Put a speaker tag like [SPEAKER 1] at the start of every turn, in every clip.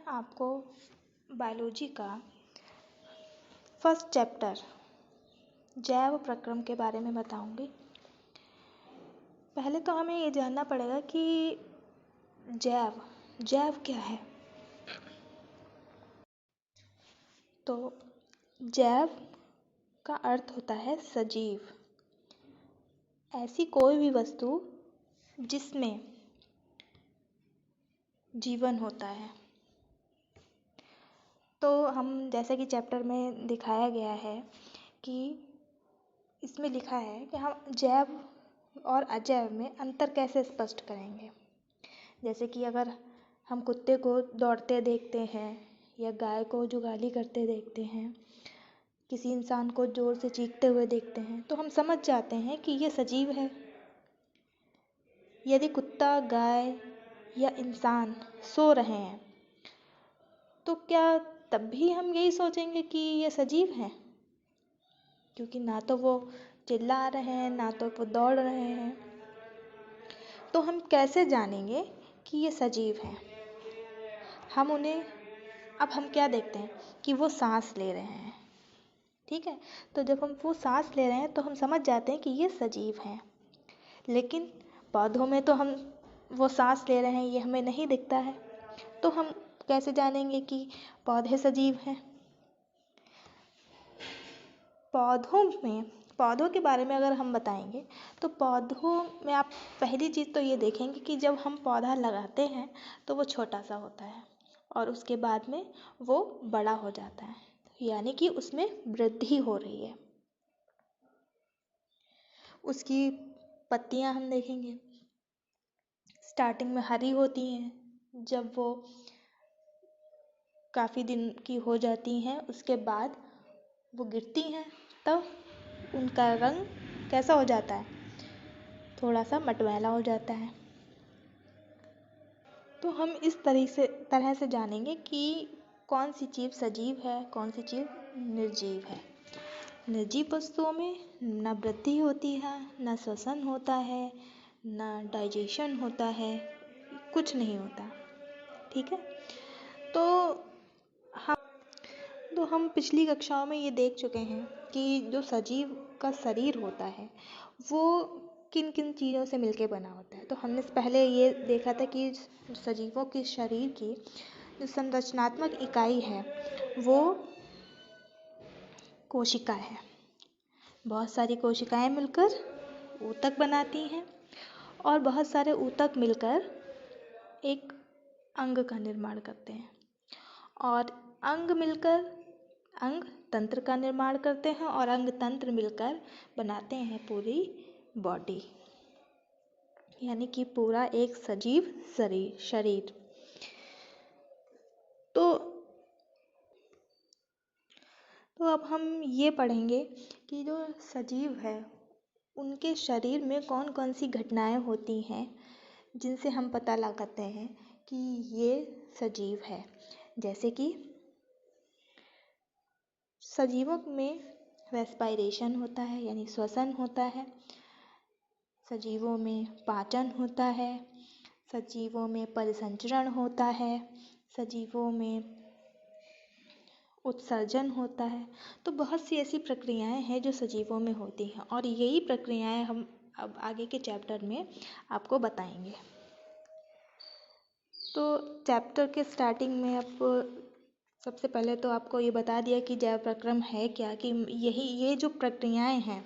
[SPEAKER 1] आपको बायोलॉजी का first chapter जैव प्रक्रम के बारे में बताऊंगी। पहले तो हमें ये जानना पड़ेगा कि जैव क्या है। तो जैव का अर्थ होता है सजीव, ऐसी कोई भी वस्तु जिसमें जीवन होता है। तो हम जैसे कि चैप्टर में दिखाया गया है कि इसमें लिखा है कि हम जैव और अजैव में अंतर कैसे स्पष्ट करेंगे। जैसे कि अगर हम कुत्ते को दौड़ते देखते हैं या गाय को जुगाली करते देखते हैं, किसी इंसान को जोर से चीखते हुए देखते हैं, तो हम समझ जाते हैं कि ये सजीव है। यदि कुत्ता, गाय या इंसान सो रहे हैं तो क्या तब भी हम यही सोचेंगे कि ये सजीव हैं? क्योंकि ना तो वो चिल्ला रहे हैं, ना तो वो दौड़ रहे हैं। तो हम कैसे जानेंगे कि ये सजीव हैं? अब हम क्या देखते हैं कि वो सांस ले रहे हैं, ठीक है। तो जब हम वो सांस ले रहे हैं तो हम समझ जाते हैं कि ये सजीव हैं। लेकिन पौधों में तो हम वो सांस ले रहे हैं ये हमें नहीं दिखता है, तो हम कैसे जानेंगे कि पौधे सजीव हैं? पौधों के बारे में अगर हम बताएंगे तो पौधों में आप पहली चीज़ तो ये देखेंगे कि जब हम पौधा लगाते हैं तो वो छोटा सा होता है और उसके बाद में वो बड़ा हो जाता है, यानी कि उसमें वृद्धि हो रही है। उसकी पत्तियां हम देखेंगे, स्टार्टिंग में हरी होती हैं, जब वो काफ़ी दिन की हो जाती हैं उसके बाद वो गिरती हैं, तब उनका रंग कैसा हो जाता है, थोड़ा सा मटमैला हो जाता है। तो हम इस तरह से जानेंगे कि कौन सी चीज़ सजीव है, कौन सी चीज़ निर्जीव है। निर्जीव वस्तुओं में ना वृद्धि होती है, ना श्वसन होता है, ना डाइजेशन होता है, कुछ नहीं होता, ठीक है। तो हम पिछली कक्षाओं में ये देख चुके हैं कि जो सजीव का शरीर होता है वो किन किन चीज़ों से मिलके बना होता है। तो हमने पहले ये देखा था कि सजीवों के शरीर की जो संरचनात्मक इकाई है वो कोशिका है। बहुत सारी कोशिकाएं मिलकर ऊतक बनाती हैं और बहुत सारे ऊतक मिलकर एक अंग का निर्माण करते हैं और अंग तंत्र का निर्माण करते हैं और अंग तंत्र मिलकर बनाते हैं पूरी बॉडी, यानी कि पूरा एक सजीव शरीर। तो अब हम ये पढ़ेंगे कि जो सजीव है उनके शरीर में कौन कौन सी घटनाएं होती हैं जिनसे हम पता लगाते हैं कि ये सजीव है। जैसे कि सजीवों में रेस्पिरेशन होता है, यानी श्वसन होता है। सजीवों में पाचन होता है, सजीवों में परिसंचरण होता है, सजीवों में उत्सर्जन होता है। तो बहुत सी ऐसी प्रक्रियाएं हैं जो सजीवों में होती हैं और यही प्रक्रियाएं हम अब आगे के चैप्टर में आपको बताएंगे। तो चैप्टर के स्टार्टिंग में सबसे पहले तो आपको ये बता दिया कि जैव प्रक्रम है क्या, कि ये जो प्रक्रियाएं हैं,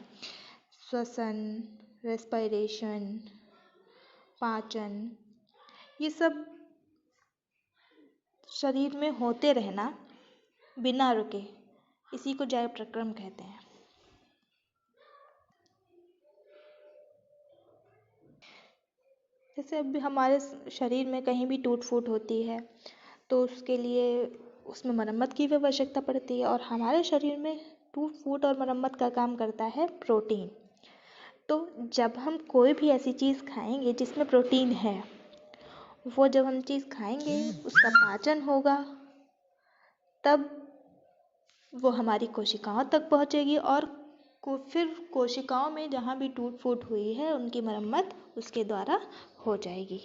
[SPEAKER 1] श्वसन, रेस्पिरेशन, पाचन, ये सब शरीर में होते रहना बिना रुके, इसी को जैव प्रक्रम कहते हैं। जैसे अब हमारे शरीर में कहीं भी टूट फूट होती है तो उसके लिए उसमें मरम्मत की भी आवश्यकता पड़ती है और हमारे शरीर में टूट फूट और मरम्मत का काम करता है प्रोटीन। तो जब हम कोई भी ऐसी चीज़ खाएंगे जिसमें प्रोटीन है, वो जब हम चीज़ खाएंगे उसका पाचन होगा, तब वो हमारी कोशिकाओं तक पहुंचेगी और फिर कोशिकाओं में जहाँ भी टूट फूट हुई है उनकी मरम्मत उसके द्वारा हो जाएगी।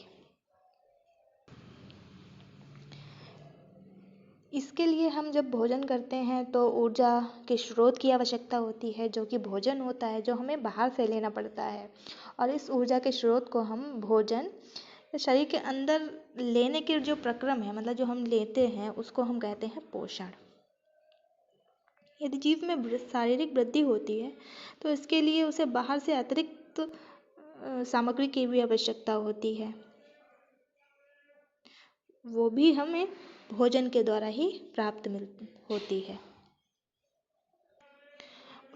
[SPEAKER 1] इसके लिए हम जब भोजन करते हैं तो ऊर्जा के स्रोत की आवश्यकता होती है, जो कि भोजन होता है, जो हमें बाहर से लेना पड़ता है। और इस ऊर्जा के स्रोत को हम भोजन शरीर के अंदर लेने के जो प्रक्रम है, मतलब जो हम लेते हैं, उसको हम कहते हैं पोषण। यदि जीव में शारीरिक वृद्धि होती है तो इसके लिए उसे बाहर से अतिरिक्त सामग्री की भी आवश्यकता होती है, वो भी हमें भोजन के द्वारा ही प्राप्त होती है।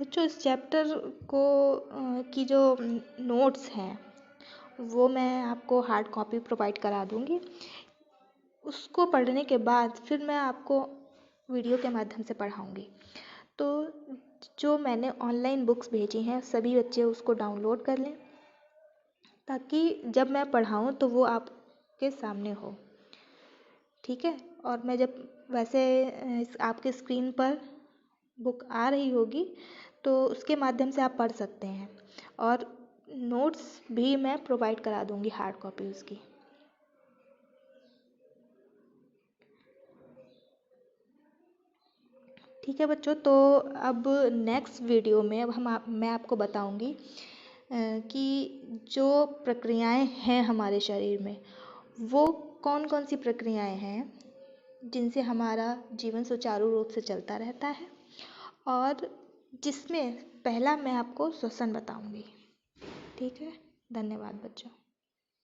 [SPEAKER 1] बच्चों, इस चैप्टर को की जो नोट्स हैं वो मैं आपको हार्ड कॉपी प्रोवाइड करा दूँगी। उसको पढ़ने के बाद फिर मैं आपको वीडियो के माध्यम से पढ़ाऊँगी। तो जो मैंने ऑनलाइन बुक्स भेजी हैं सभी बच्चे उसको डाउनलोड कर लें, ताकि जब मैं पढ़ाऊँ तो वो आपके सामने हो। ठीक है? और मैं जब वैसे आपके स्क्रीन पर बुक आ रही होगी तो उसके माध्यम से आप पढ़ सकते हैं, और नोट्स भी मैं प्रोवाइड करा दूँगी, हार्ड कॉपी उसकी। ठीक है बच्चों, तो अब नेक्स्ट वीडियो में अब मैं आपको बताऊंगी कि जो प्रक्रियाएं हैं हमारे शरीर में, वो कौन कौन सी प्रक्रियाएं हैं जिनसे हमारा जीवन सुचारू रूप से चलता रहता है, और जिसमें पहला मैं आपको श्वसन बताऊंगी। ठीक है? धन्यवाद बच्चों।